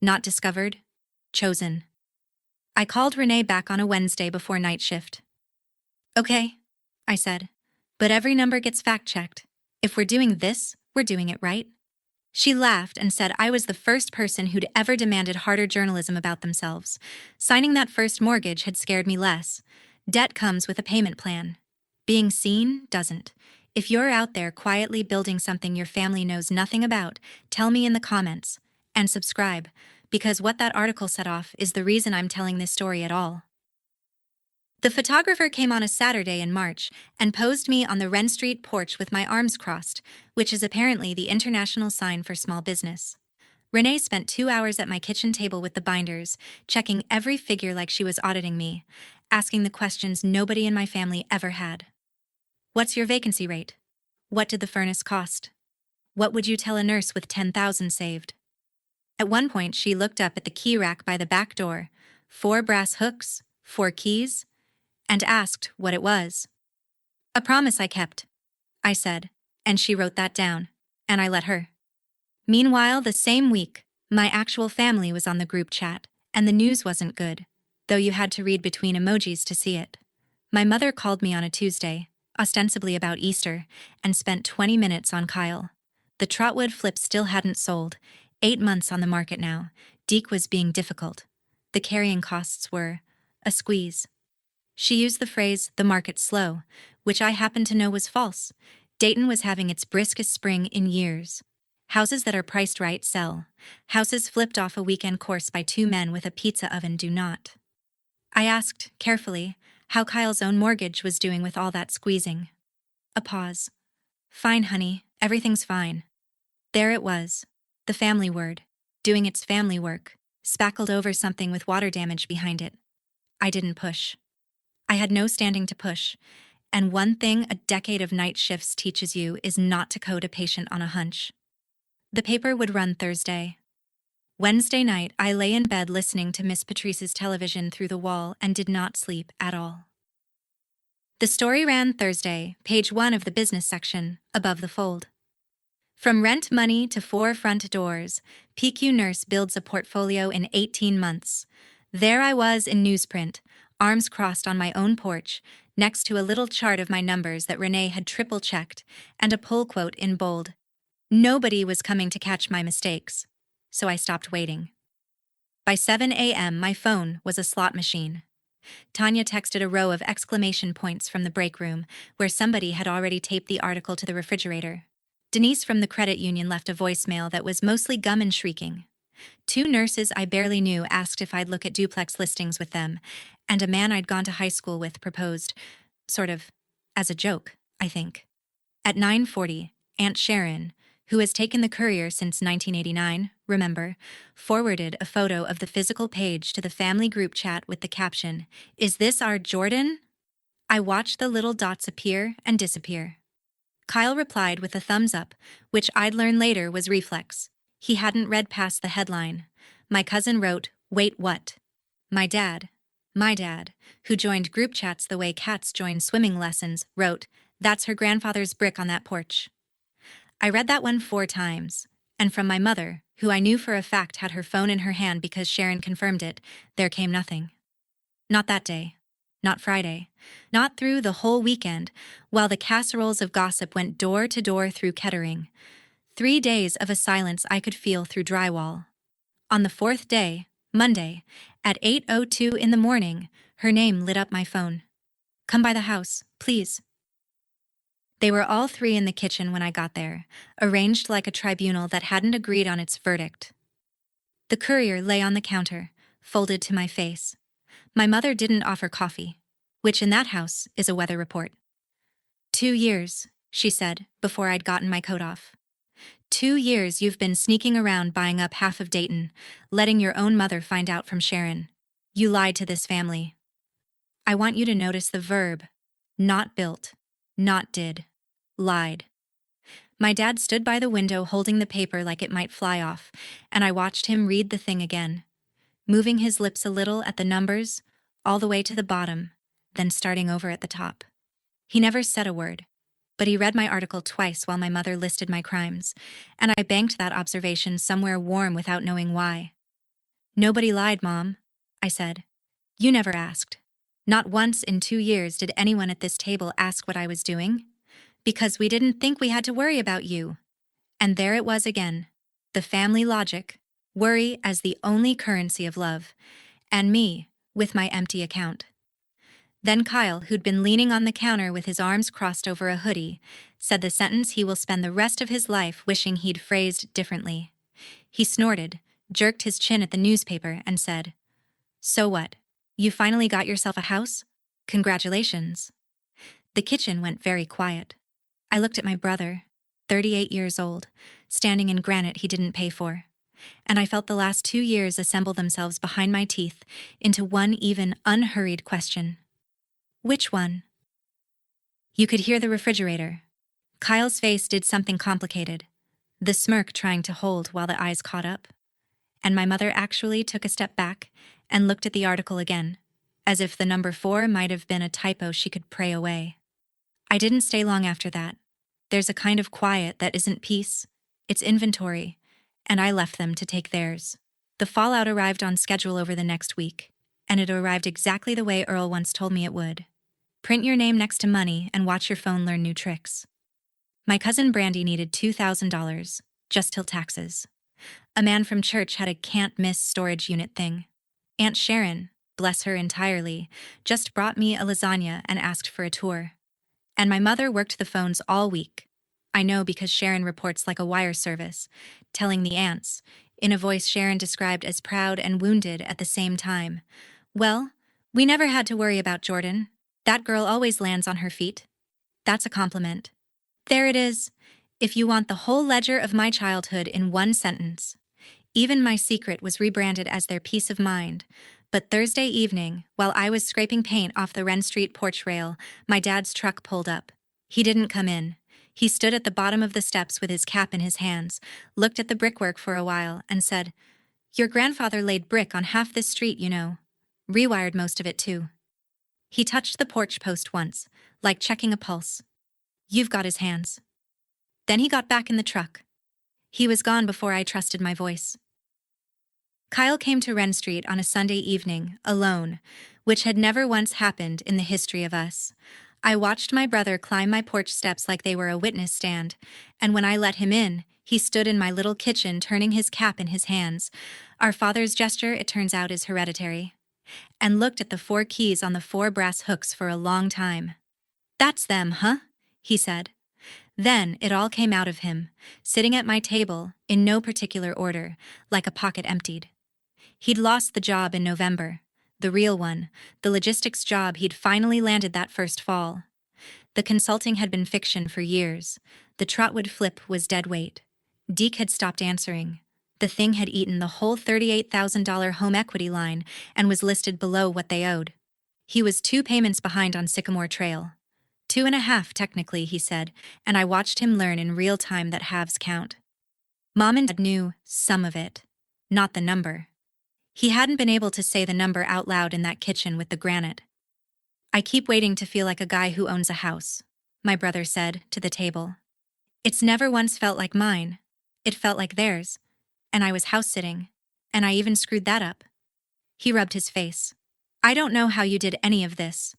not discovered, chosen. I called Renee back on a Wednesday before night shift. Okay, I said, but every number gets fact-checked. If we're doing this, we're doing it right. She laughed and said I was the first person who'd ever demanded harder journalism about themselves. Signing that first mortgage had scared me less. Debt comes with a payment plan. Being seen doesn't. If you're out there quietly building something your family knows nothing about, tell me in the comments. And subscribe, because what that article set off is the reason I'm telling this story at all. The photographer came on a Saturday in March and posed me on the Wren Street porch with my arms crossed, which is apparently the international sign for small business. Renee spent 2 hours at my kitchen table with the binders, checking every figure like she was auditing me, asking the questions nobody in my family ever had. What's your vacancy rate? What did the furnace cost? What would you tell a nurse with 10,000 saved? At one point, she looked up at the key rack by the back door, 4 brass hooks, 4 keys, and asked what it was. A promise I kept, I said, and she wrote that down, and I let her. Meanwhile, the same week, my actual family was on the group chat, and the news wasn't good, though you had to read between emojis to see it. My mother called me on a Tuesday, ostensibly about Easter, and spent 20 minutes on Kyle. The Trotwood flip still hadn't sold, 8 months on the market now. Deke was being difficult. The carrying costs were a squeeze. She used the phrase, the market's slow, which I happened to know was false. Dayton was having its briskest spring in years. Houses that are priced right sell. Houses flipped off a weekend course by 2 men with a pizza oven do not. I asked, carefully, how Kyle's own mortgage was doing with all that squeezing. A pause. Fine, honey, everything's fine. There it was, the family word, doing its family work, spackled over something with water damage behind it. I didn't push. I had no standing to push, and one thing a decade of night shifts teaches you is not to code a patient on a hunch. The paper would run Thursday. Wednesday night, I lay in bed listening to Miss Patrice's television through the wall and did not sleep at all. The story ran Thursday, page 1 of the business section, above the fold. From rent money to 4 front doors, PQ Nurse builds a portfolio in 18 months. There I was in newsprint, arms crossed on my own porch, next to a little chart of my numbers that Renee had triple-checked, and a pull quote in bold. Nobody was coming to catch my mistakes, so I stopped waiting. By 7 a.m., my phone was a slot machine. Tanya texted a row of exclamation points from the break room, where somebody had already taped the article to the refrigerator. Denise from the credit union left a voicemail that was mostly gum and shrieking. 2 nurses I barely knew asked if I'd look at duplex listings with them, and a man I'd gone to high school with proposed, sort of, as a joke, I think. At 9:40, Aunt Sharon, who has taken the Courier since 1989, remember, forwarded a photo of the physical page to the family group chat with the caption, "Is this our Jordan?" I watched the little dots appear and disappear. Kyle replied with a thumbs up, which I'd learn later was reflex. He hadn't read past the headline. My cousin wrote, "Wait, what?" My dad, who joined group chats the way cats join swimming lessons, wrote, "That's her grandfather's brick on that porch." I read that one 4 times, and from my mother, who I knew for a fact had her phone in her hand because Sharon confirmed it, there came nothing. Not that day. Not Friday. Not through the whole weekend, while the casseroles of gossip went door to door through Kettering. 3 days of a silence I could feel through drywall. On the 4th day, Monday, at 8:02 in the morning, her name lit up my phone. "Come by the house, please." They were all 3 in the kitchen when I got there, arranged like a tribunal that hadn't agreed on its verdict. The Courier lay on the counter, folded to my face. My mother didn't offer coffee, which in that house is a weather report. 2 years, she said, before I'd gotten my coat off. 2 years you've been sneaking around buying up half of Dayton, letting your own mother find out from Sharon. You lied to this family. I want you to notice the verb. Not built. Not did. Lied. My dad stood by the window holding the paper like it might fly off, and I watched him read the thing again, moving his lips a little at the numbers, all the way to the bottom, then starting over at the top. He never said a word, but he read my article twice while my mother listed my crimes, and I banked that observation somewhere warm without knowing why. "Nobody lied, Mom," I said. "You never asked. Not once in 2 years did anyone at this table ask what I was doing. Because we didn't think we had to worry about you." And there it was again. The family logic, worry as the only currency of love, and me with my empty account. Then Kyle, who'd been leaning on the counter with his arms crossed over a hoodie, said the sentence he will spend the rest of his life wishing he'd phrased differently. He snorted, jerked his chin at the newspaper, and said, "So what? You finally got yourself a house? Congratulations." The kitchen went very quiet. I looked at my brother, 38 years old, standing in granite he didn't pay for, and I felt the last 2 years assemble themselves behind my teeth into one even unhurried question. Which one? You could hear the refrigerator. Kyle's face did something complicated, the smirk trying to hold while the eyes caught up. And my mother actually took a step back and looked at the article again, as if the number 4 might have been a typo she could pray away. I didn't stay long after that. There's a kind of quiet that isn't peace, it's inventory, and I left them to take theirs. The fallout arrived on schedule over the next week, and it arrived exactly the way Earl once told me it would. Print your name next to money and watch your phone learn new tricks. My cousin Brandy needed $2,000, just till taxes. A man from church had a can't-miss storage unit thing. Aunt Sharon, bless her entirely, just brought me a lasagna and asked for a tour. And my mother worked the phones all week. I know because Sharon reports like a wire service, telling the aunts, in a voice Sharon described as proud and wounded at the same time, "Well, we never had to worry about Jordan. That girl always lands on her feet." That's a compliment. There it is, if you want the whole ledger of my childhood in one sentence. Even my secret was rebranded as their peace of mind. But Thursday evening, while I was scraping paint off the Wren Street porch rail, my dad's truck pulled up. He didn't come in. He stood at the bottom of the steps with his cap in his hands, looked at the brickwork for a while, and said, "Your grandfather laid brick on half this street, you know. Rewired most of it, too." He touched the porch post once, like checking a pulse. "You've got his hands." Then he got back in the truck. He was gone before I trusted my voice. Kyle came to Wren Street on a Sunday evening, alone, which had never once happened in the history of us. I watched my brother climb my porch steps like they were a witness stand, and when I let him in, he stood in my little kitchen turning his cap in his hands. Our father's gesture, it turns out, is hereditary. And looked at the 4 keys on the 4 brass hooks for a long time. "That's them, huh?" he said. Then it all came out of him, sitting at my table, in no particular order, like a pocket emptied. He'd lost the job in November, the real one, the logistics job he'd finally landed that first fall. The consulting had been fiction for years. The Trotwood flip was dead weight. Deke had stopped answering. The thing had eaten the whole $38,000 home equity line and was listed below what they owed. He was 2 payments behind on Sycamore Trail. 2.5, technically, he said, and I watched him learn in real time that halves count. Mom and Dad knew some of it, not the number. He hadn't been able to say the number out loud in that kitchen with the granite. "I keep waiting to feel like a guy who owns a house," my brother said to the table. "It's never once felt like mine. It felt like theirs. And I was house-sitting. And I even screwed that up." He rubbed his face. "I don't know how you did any of this.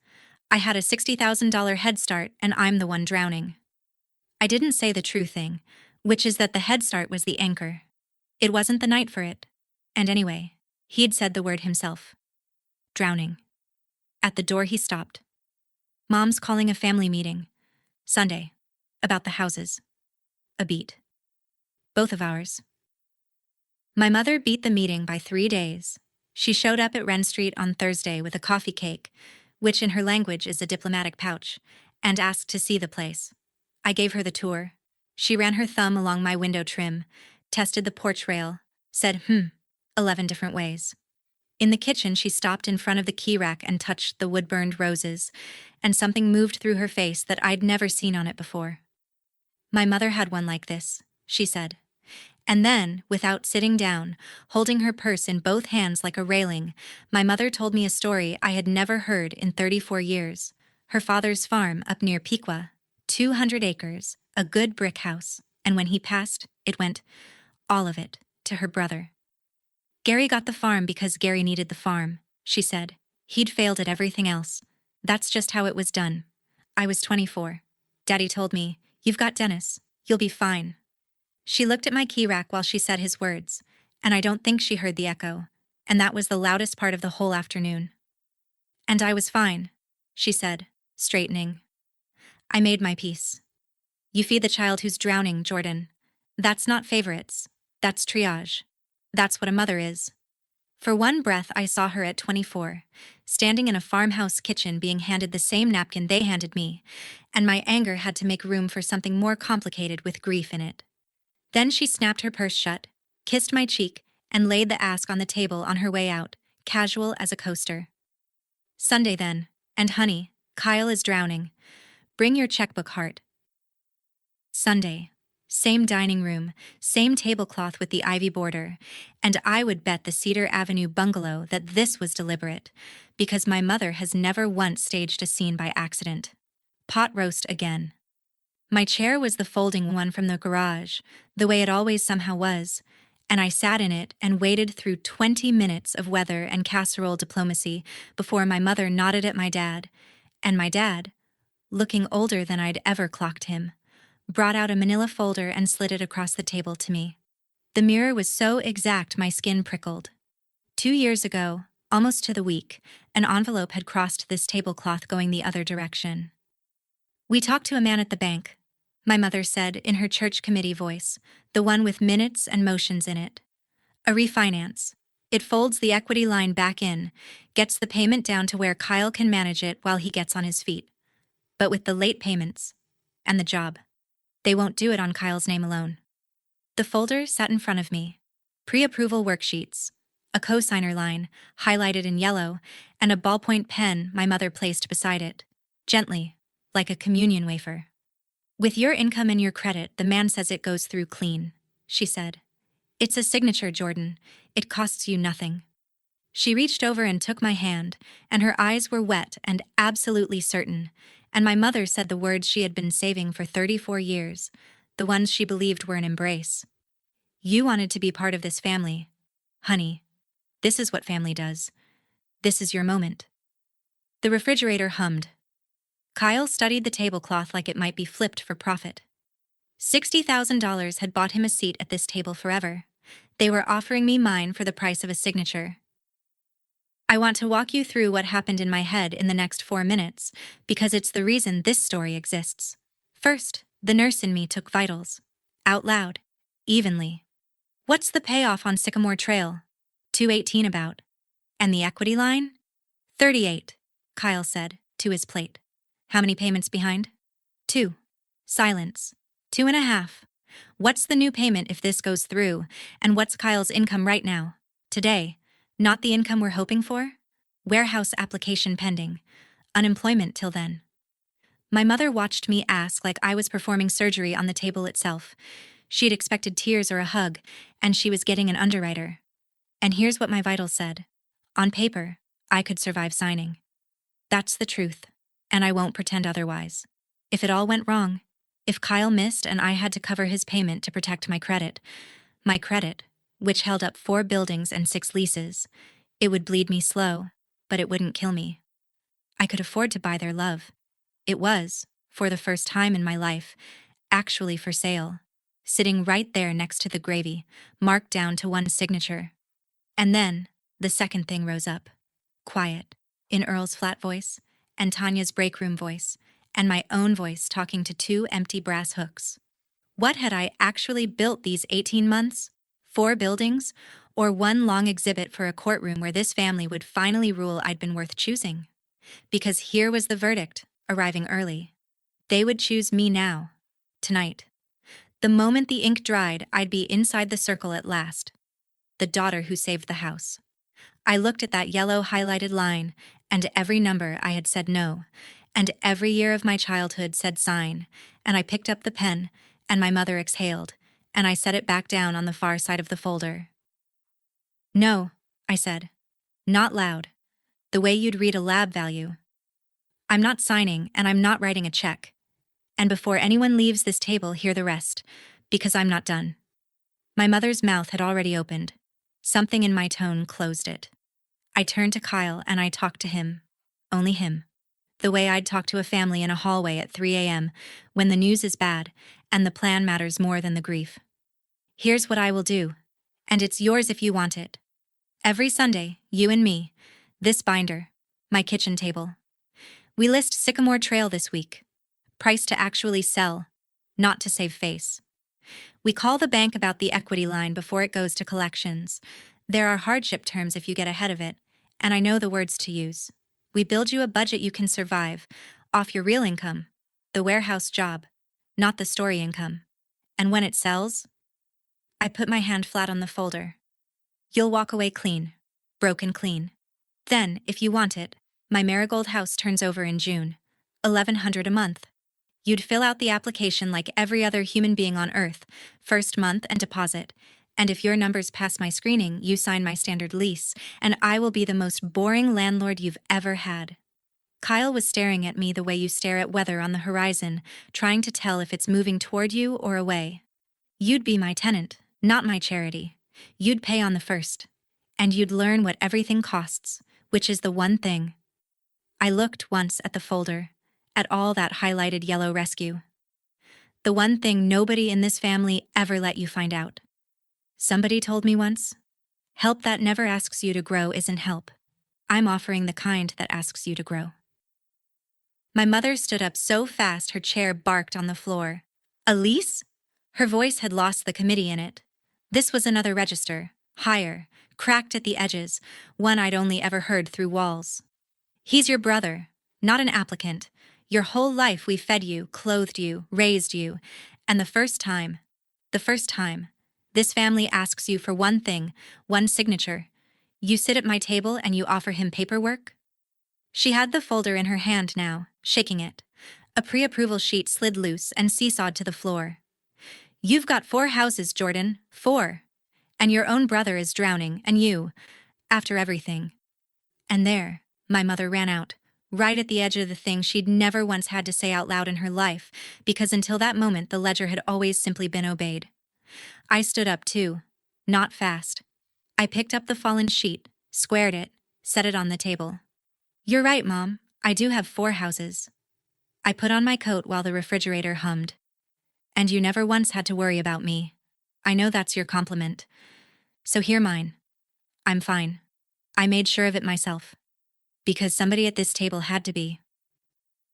I had a $60,000 head start and I'm the one drowning." I didn't say the true thing, which is that the head start was the anchor. It wasn't the night for it. And anyway, he'd said the word himself. Drowning. At the door he stopped. "Mom's calling a family meeting. Sunday. About the houses." A beat. "Both of ours." My mother beat the meeting by 3 days. She showed up at Wren Street on Thursday with a coffee cake, which in her language is a diplomatic pouch, and asked to see the place. I gave her the tour. She ran her thumb along my window trim, tested the porch rail, said 11 different ways. In the kitchen, she stopped in front of the key rack and touched the wood-burned roses, and something moved through her face that I'd never seen on it before. "My mother had one like this," she said. And then, without sitting down, holding her purse in both hands like a railing, my mother told me a story I had never heard in 34 years. Her father's farm up near Piqua, 200 acres, a good brick house, and when he passed, it went, all of it, to her brother. "Gary got the farm because Gary needed the farm," she said. "He'd failed at everything else. That's just how it was done." I was 24. Daddy told me, "You've got Dennis. You'll be fine." She looked at my key rack while she said his words, and I don't think she heard the echo, and that was the loudest part of the whole afternoon. "And I was fine," she said, straightening. I made my peace. "You feed the child who's drowning, Jordan. That's not favorites. That's triage. That's what a mother is." For one breath, I saw her at 24, standing in a farmhouse kitchen being handed the same napkin they handed me, and my anger had to make room for something more complicated with grief in it. Then she snapped her purse shut, kissed my cheek, and laid the ask on the table on her way out, casual as a coaster. "Sunday then, and honey, Kyle is drowning. Bring your checkbook, heart." Sunday. Same dining room, same tablecloth with the ivy border, and I would bet the Cedar Avenue bungalow that this was deliberate, because my mother has never once staged a scene by accident. Pot roast again. My chair was the folding one from the garage, the way it always somehow was, and I sat in it and waited through 20 minutes of weather and casserole diplomacy before my mother nodded at my dad, and my dad, looking older than I'd ever clocked him, brought out a manila folder and slid it across the table to me. The mirror was so exact my skin prickled. 2 years ago, almost to the week, an envelope had crossed this tablecloth going the other direction. "We talked to a man at the bank," my mother said in her church committee voice, the one with minutes and motions in it. "A refinance. It folds the equity line back in, gets the payment down to where Kyle can manage it while he gets on his feet. But with the late payments and the job, they won't do it on Kyle's name alone." The folder sat in front of me. Pre-approval worksheets, a cosigner line, highlighted in yellow, and a ballpoint pen my mother placed beside it, gently, like a communion wafer. With your income and your credit, the man says it goes through clean, she said. It's a signature, Jordan. It costs you nothing. She reached over and took my hand, and her eyes were wet and absolutely certain, and my mother said the words she had been saving for 34 years, the ones she believed were an embrace. You wanted to be part of this family. Honey, this is what family does. This is your moment. The refrigerator hummed. Kyle studied the tablecloth like it might be flipped for profit. $60,000 had bought him a seat at this table forever. They were offering me mine for the price of a signature. I want to walk you through what happened in my head in the next 4 minutes, because it's the reason this story exists. First, the nurse in me took vitals. Out loud. Evenly. What's the payoff on Sycamore Trail? 218 about. And the equity line? 38, Kyle said, to his plate. How many payments behind? 2. Silence. 2.5. What's the new payment if this goes through, and what's Kyle's income right now? Today. Not the income we're hoping for? Warehouse application pending. Unemployment till then. My mother watched me ask like I was performing surgery on the table itself. She'd expected tears or a hug, and she was getting an underwriter. And here's what my vitals said. On paper, I could survive signing. That's the truth, and I won't pretend otherwise. If it all went wrong, if Kyle missed and I had to cover his payment to protect my credit, which held up 4 buildings and 6 leases, it would bleed me slow, but it wouldn't kill me. I could afford to buy their love. It was, for the first time in my life, actually for sale, sitting right there next to the gravy, marked down to 1 signature. And then, the second thing rose up. Quiet, in Earl's flat voice, and Tanya's break room voice, and my own voice talking to 2 empty brass hooks. What had I actually built these 18 months? 4 buildings? Or 1 long exhibit for a courtroom where this family would finally rule I'd been worth choosing? Because here was the verdict, arriving early. They would choose me now. Tonight. The moment the ink dried, I'd be inside the circle at last. The daughter who saved the house. I looked at that yellow highlighted line, and every number I had said no, and every year of my childhood said sign, and I picked up the pen, and my mother exhaled, and I set it back down on the far side of the folder. No, I said. Not loud. The way you'd read a lab value. I'm not signing, and I'm not writing a check. And before anyone leaves this table, hear the rest, because I'm not done. My mother's mouth had already opened. Something in my tone closed it. I turned to Kyle and I talked to him. Only him. The way I'd talk to a family in a hallway at 3 a.m. when the news is bad and the plan matters more than the grief. Here's what I will do, and it's yours if you want it. Every Sunday, you and me, this binder, my kitchen table. We list Sycamore Trail this week. Price to actually sell, not to save face. We call the bank about the equity line before it goes to collections. There are hardship terms if you get ahead of it, and I know the words to use. We build you a budget you can survive, off your real income, the warehouse job, not the story income. And when it sells, I put my hand flat on the folder. You'll walk away clean, broken clean. Then, if you want it, my Marigold house turns over in June, $1,100 a month. You'd fill out the application like every other human being on Earth, first month and deposit. And if your numbers pass my screening, you sign my standard lease, and I will be the most boring landlord you've ever had. Kyle was staring at me the way you stare at weather on the horizon, trying to tell if it's moving toward you or away. You'd be my tenant, not my charity. You'd pay on the first. And you'd learn what everything costs, which is the one thing. I looked once at the folder, at all that highlighted yellow rescue. The one thing nobody in this family ever let you find out. Somebody told me once, help that never asks you to grow isn't help. I'm offering the kind that asks you to grow. My mother stood up so fast her chair barked on the floor. Elise? Her voice had lost the committee in it. This was another register, higher, cracked at the edges, one I'd only ever heard through walls. He's your brother, not an applicant. Your whole life we fed you, clothed you, raised you, and the first time, this family asks you for one thing, one signature. You sit at my table and you offer him paperwork? She had the folder in her hand now, shaking it. A pre-approval sheet slid loose and seesawed to the floor. "You've got 4 houses, Jordan. 4. And your own brother is drowning, and you, after everything." And there, my mother ran out, right at the edge of the thing she'd never once had to say out loud in her life, because until that moment the ledger had always simply been obeyed. I stood up too. Not fast. I picked up the fallen sheet, squared it, set it on the table. "You're right, Mom. I do have 4 houses." I put on my coat while the refrigerator hummed. "And you never once had to worry about me. I know that's your compliment. So here mine. I'm fine. I made sure of it myself. Because somebody at this table had to be."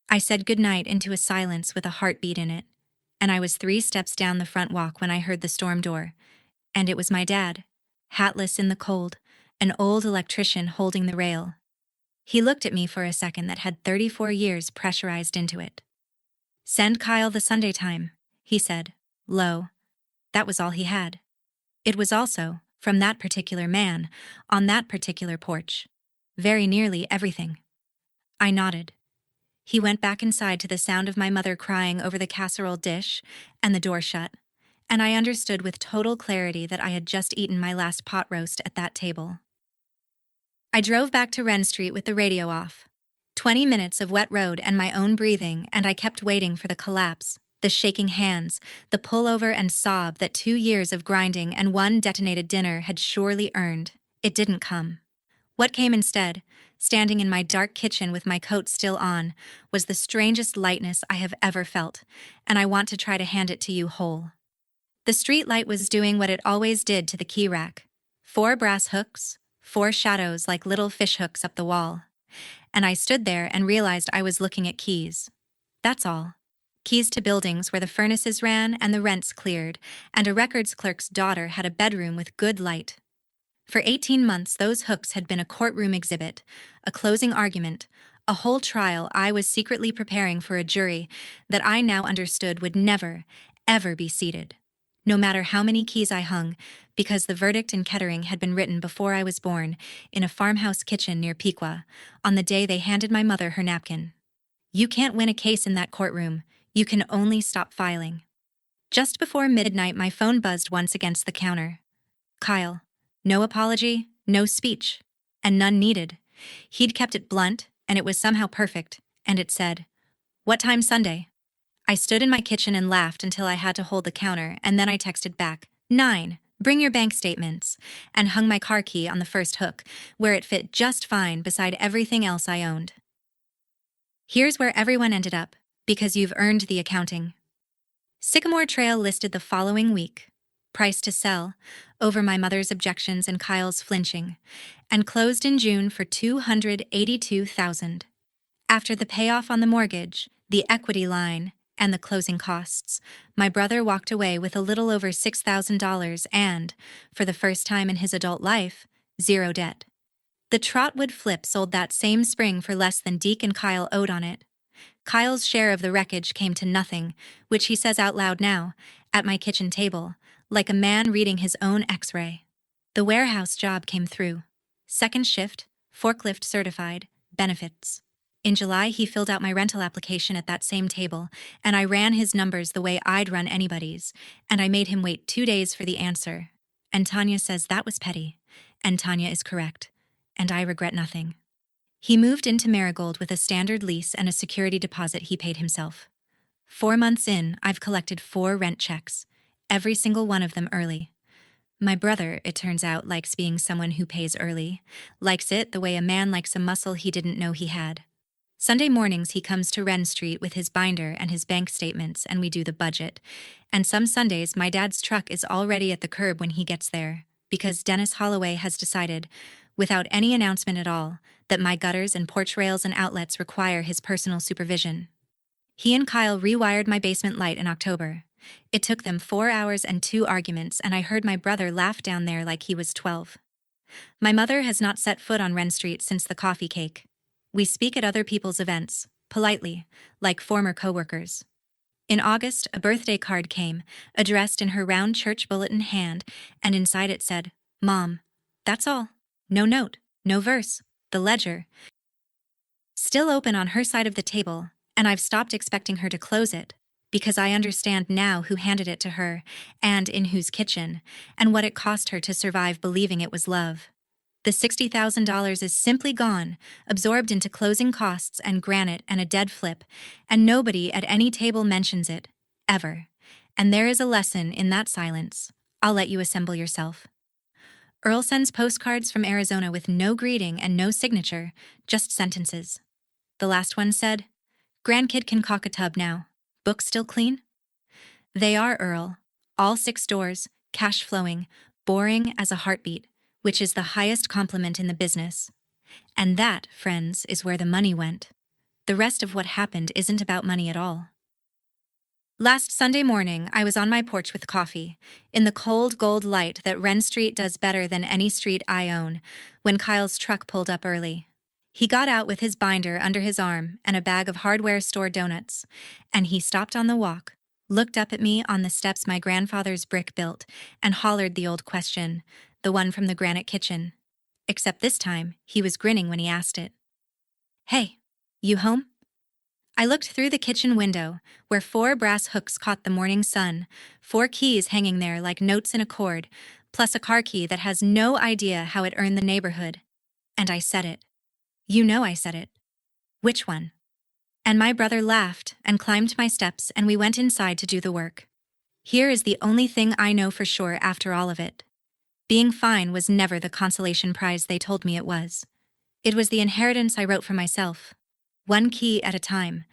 I said goodnight into a silence with a heartbeat in it, and I was 3 steps down the front walk when I heard the storm door, and it was my dad, hatless in the cold, an old electrician holding the rail. He looked at me for a second that had 34 years pressurized into it. "Send Kyle the Sunday time," he said, low. That was all he had. It was also, from that particular man, on that particular porch, very nearly everything. I nodded. He went back inside to the sound of my mother crying over the casserole dish, and the door shut, and I understood with total clarity that I had just eaten my last pot roast at that table. I drove back to Wren Street with the radio off. 20 minutes of wet road and my own breathing, and I kept waiting for the collapse, the shaking hands, the pullover and sob that 2 years of grinding and one detonated dinner had surely earned. It didn't come. What came instead, standing in my dark kitchen with my coat still on, was the strangest lightness I have ever felt, and I want to try to hand it to you whole. The street light was doing what it always did to the key rack. 4 brass hooks, 4 shadows like little fish hooks up the wall. And I stood there and realized I was looking at keys. That's all. Keys to buildings where the furnaces ran and the rents cleared, and a records clerk's daughter had a bedroom with good light. For 18 months, those hooks had been a courtroom exhibit, a closing argument, a whole trial I was secretly preparing for a jury that I now understood would never, ever be seated. No matter how many keys I hung, because the verdict in Kettering had been written before I was born, in a farmhouse kitchen near Piqua, on the day they handed my mother her napkin. You can't win a case in that courtroom. You can only stop filing. Just before midnight, my phone buzzed once against the counter. Kyle. No apology, no speech, and none needed. He'd kept it blunt, and it was somehow perfect, and it said, "What time Sunday?" I stood in my kitchen and laughed until I had to hold the counter, and then I texted back, 9, bring your bank statements, and hung my car key on the first hook, where it fit just fine beside everything else I owned. Here's where everyone ended up, because you've earned the accounting. Sycamore Trail listed the following week. Price to sell, over my mother's objections and Kyle's flinching, and closed in June for $282,000. After the payoff on the mortgage, the equity line, and the closing costs, my brother walked away with a little over $6,000 and, for the first time in his adult life, 0 debt. The Trotwood flip sold that same spring for less than Deke and Kyle owed on it. Kyle's share of the wreckage came to nothing, which he says out loud now, at my kitchen table, like a man reading his own x-ray. The warehouse job came through. Second shift, forklift certified, benefits. In July, he filled out my rental application at that same table, and I ran his numbers the way I'd run anybody's, and I made him wait 2 days for the answer. And Tanya says that was petty. And Tanya is correct. And I regret nothing. He moved into Marigold with a standard lease and a security deposit he paid himself. 4 months in, I've collected 4 rent checks, every single one of them early. My brother, it turns out, likes being someone who pays early, likes it the way a man likes a muscle he didn't know he had. Sunday mornings he comes to Wren Street with his binder and his bank statements, and we do the budget. And some Sundays my dad's truck is already at the curb when he gets there, because Dennis Holloway has decided, without any announcement at all, that my gutters and porch rails and outlets require his personal supervision. He and Kyle rewired my basement light in October. It took them 4 hours and 2 arguments, and I heard my brother laugh down there like he was 12. My mother has not set foot on Wren Street since the coffee cake. We speak at other people's events, politely, like former coworkers. In August, a birthday card came, addressed in her round church bulletin hand, and inside it said, "Mom." That's all. No note, no verse. The ledger, still open on her side of the table, And I've stopped expecting her to close it, because I understand now who handed it to her, and in whose kitchen, and what it cost her to survive believing it was love. The $60,000 is simply gone, absorbed into closing costs and granite and a dead flip, and nobody at any table mentions it, ever. And there is a lesson in that silence. I'll let you assemble yourself. Earl sends postcards from Arizona with no greeting and no signature, just sentences. The last one said, "Grandkid can cock a tub now. Books still clean?" They are, Earl. All 6 doors, cash flowing, boring as a heartbeat, which is the highest compliment in the business. And that, friends, is where the money went. The rest of what happened isn't about money at all. Last Sunday morning, I was on my porch with coffee, in the cold gold light that Wren Street does better than any street I own, when Kyle's truck pulled up early. He got out with his binder under his arm and a bag of hardware store donuts, and he stopped on the walk, looked up at me on the steps my grandfather's brick built, and hollered the old question, the one from the granite kitchen. Except this time, he was grinning when he asked it. "Hey, you home?" I looked through the kitchen window, where 4 brass hooks caught the morning sun, 4 keys hanging there like notes in a cord, plus a car key that has no idea how it earned the neighborhood. And I said it. You know I said it. "Which one?" And my brother laughed and climbed my steps, and we went inside to do the work. Here is the only thing I know for sure after all of it. Being fine was never the consolation prize they told me it was. It was the inheritance I wrote for myself. 1 key at a time.